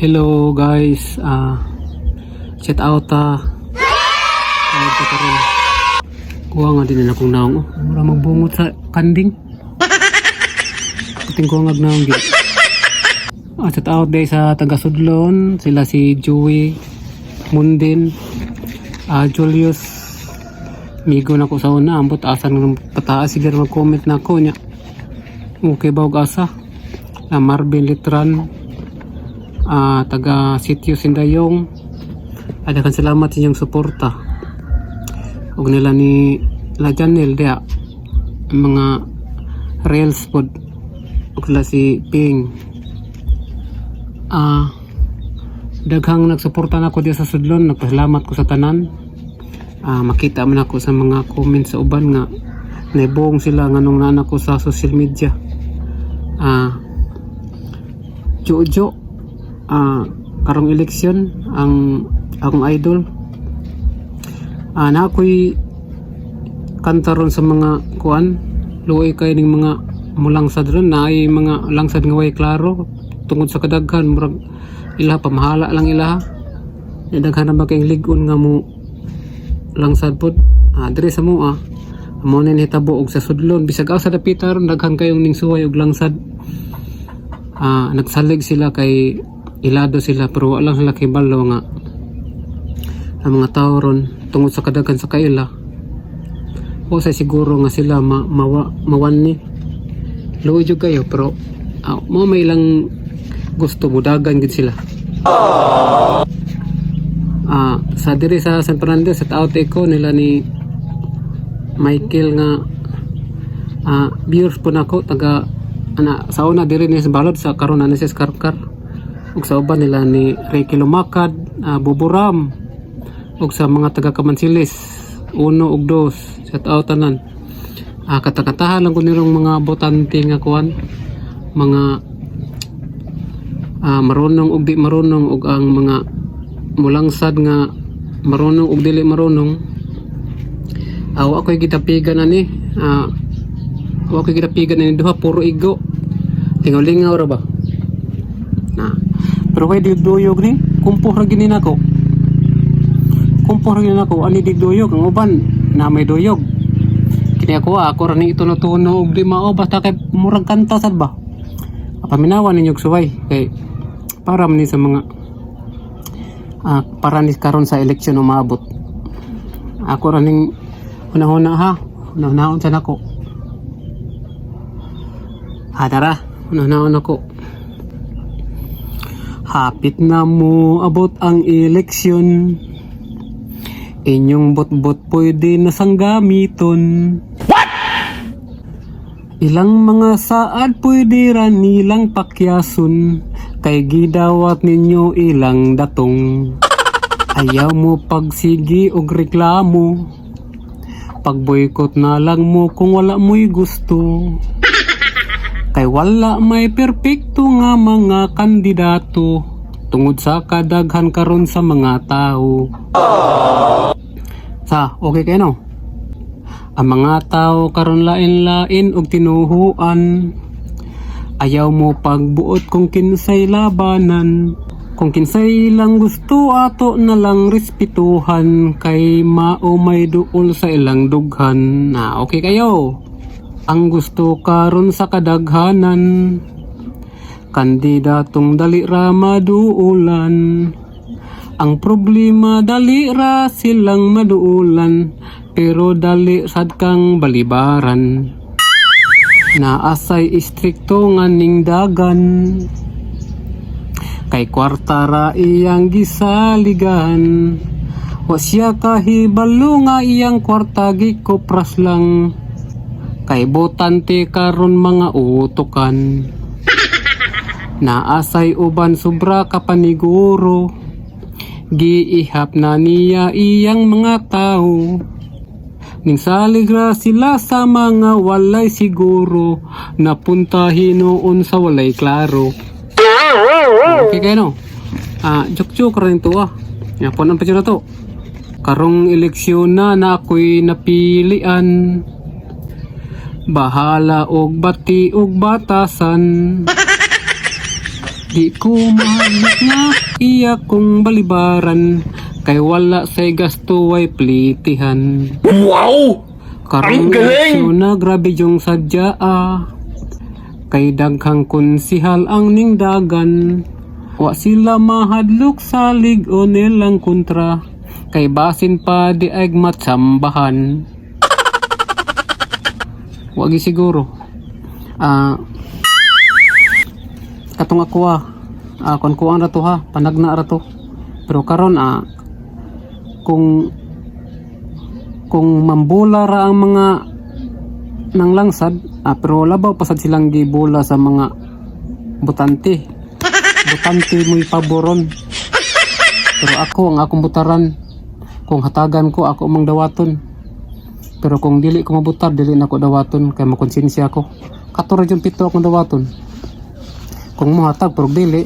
Hello guys, shout out karon. Kuha nga din na akong naong. Mura magbungot sa kanding. Kuting kuha nga naong gid. Shout out day sa taga Sudlon, sila si Joey, Mundin, Julius. Migo na ko sa una, ambot asan ng pataas siguro mag-comment na ako niya. Okay ba og asa? Marvin Litran, taga Sitio Sindayong. Adakan salamat sa inyong suporta. Og nila ni La Janel dia mga reels pod. Og la si Ping. Daghang nagsuporta na ako diya sa Sudlon. Nagpasalamat ko sa tanan. Makita man ako sa mga comments sa uban nga naibong sila nganong nana ko sa social media. Jojo karong eleksyon ang akong idol na ako'y kantaron sa mga kuan luoy kay ning mga mulangsad ron na ay mga langsad nga way klaro tungod sa kadaghan murag ila pamahala lang ila daghan na ba kay ligon nga mo langsad pod dire sa mo amo na hitabo og sa Sudlon bisag sa dapita ron daghan kayong ning suway og langsad. Nagsalig sila kay ilado sila pero wala sila kay balo nga ang mga tao ron tungod sa kadaghan sa kaila o sa siguro nga sila mawan ni luoy jud kayo pero mo may ilang gusto mudagan gid sila. Sa diri sa San Fernando sa taot ko nila ni Michael nga viewers po nako taga sa una diri ni sa balod sa karon na siya Karkar ug sa uban nila ni Ricky Lumakad, Buburam ug sa mga taga Kamansilis 1 ug 2 shout out tanan. Katakatahan lang ko nirong mga botante nga kuan mga marunong ug di marunong ug ang mga mulangsad nga marunong ug dili marunong. Ako'y gitapigan ani ako kinapigan na duha puro igo lingaw-lingaw ra ba pero kay digduyog ni kumpuh ra gini nako ani digduyog ang uban na may duyog kini ako ra ni ituno-tuno og di mao basta kay murag kanta sad ba paminawan ninyo suway kay para man ni sa mga para ni karon sa eleksyon umabot ako ra ning una-una una-unaon sa nako. Tara, una-una ko. Hapit na mo abot ang eleksyon. Inyong bot-bot pwede na sang gamiton. What? Ilang mga saad pwede ra nilang pakyason. Kay gidawat ninyo ilang datong. Ayaw mo pagsigi og reklamo. Pag-boycott na lang mo kung wala mo'y gusto. Kay wala may perpekto nga mga kandidato tungod sa kadaghan karon sa mga tao. Okay kayo no? Ang mga tao karon lain-lain og tinuhuan. Ayaw mo pagbuot kung kinsay labanan. Kung kinsay lang gusto ato na lang respetuhan kay mao may duol sa ilang dughan. Okay kayo? Ang gusto karon sa kadaghanan kandidatong dali ra maduulan. Ang problema dali ra silang maduulan pero dali sad kang balibaran. Naasay istrikto nga ning dagan kay kwarta ra iyang gisaligan. Wa siya kahibalo nga iyang kwarta gikopras lang. Kay botante karon mga utukan. Naasay uban sobra ka paniguro. Giihap na niya iyang mga tao. Ning saligra sila sa mga walay siguro. Napuntahin noon sa walay klaro. Okay kayo no? Joke rin to Yapon ang picture na to. Karong eleksyon na ako'y napilian. Bahala og bati og batasan. Di ko mahadlok nga iya kong balibaran, kay wala say gasto ay plitihan. Wow! Karong Ang galing! eleksyon na grabe yung sadya kay daghang konsihal ang ningdagan. Wa sila mahadlok sa ligo nilang kontra, kay basin pa di ay matsambahan. Wagi siguro. Katong ako kon kuan ra to panagna ra to. Pero karon kung mambula ra ang mga nang langsad, pero labaw pasad silang gibula sa mga butante. Butante mo'y paboron. Pero ako ang akong butaran. Kung hatagan ko, ako mang dawaton. Pero kung dili ko mabutar, dili na ko dawaton, kaya makonsensya ako. Katura yung pito akong dawaton. Kung muhatag pero dili,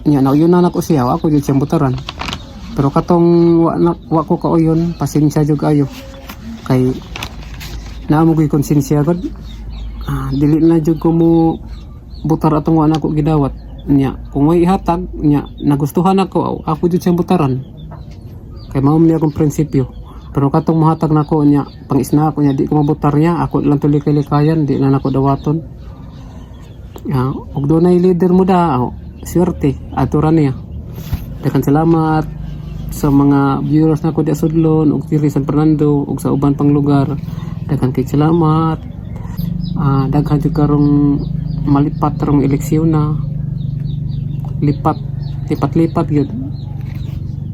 nya na yun na ko siya, ako jud siyang butaran. Pero katong wa ko kauyon, pasensya jud ayo. Kay naamo ko'y konsensya gud. Dili na jud ko mo butar atong wa na ko gidawat. Nya kung may ihatag nya nagustuhan ako jud siyang butaran. Kay mao man akong prinsipyo. Pero katong muhatag nako nya pangisna ako nya di ko mabutar niya, ako lang tuloy kay likayan, di na nako dawaton. Og dunay leader mo swerte aturan niya. Daghang salamat sa mga viewers nako di Sudlon ug diri San Fernando ug sa uban pang lugar. Daghang kay salamat. Daghan jud karong malipat karong eleksyon na. Lipat-lipat yun.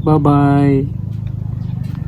Bye-bye.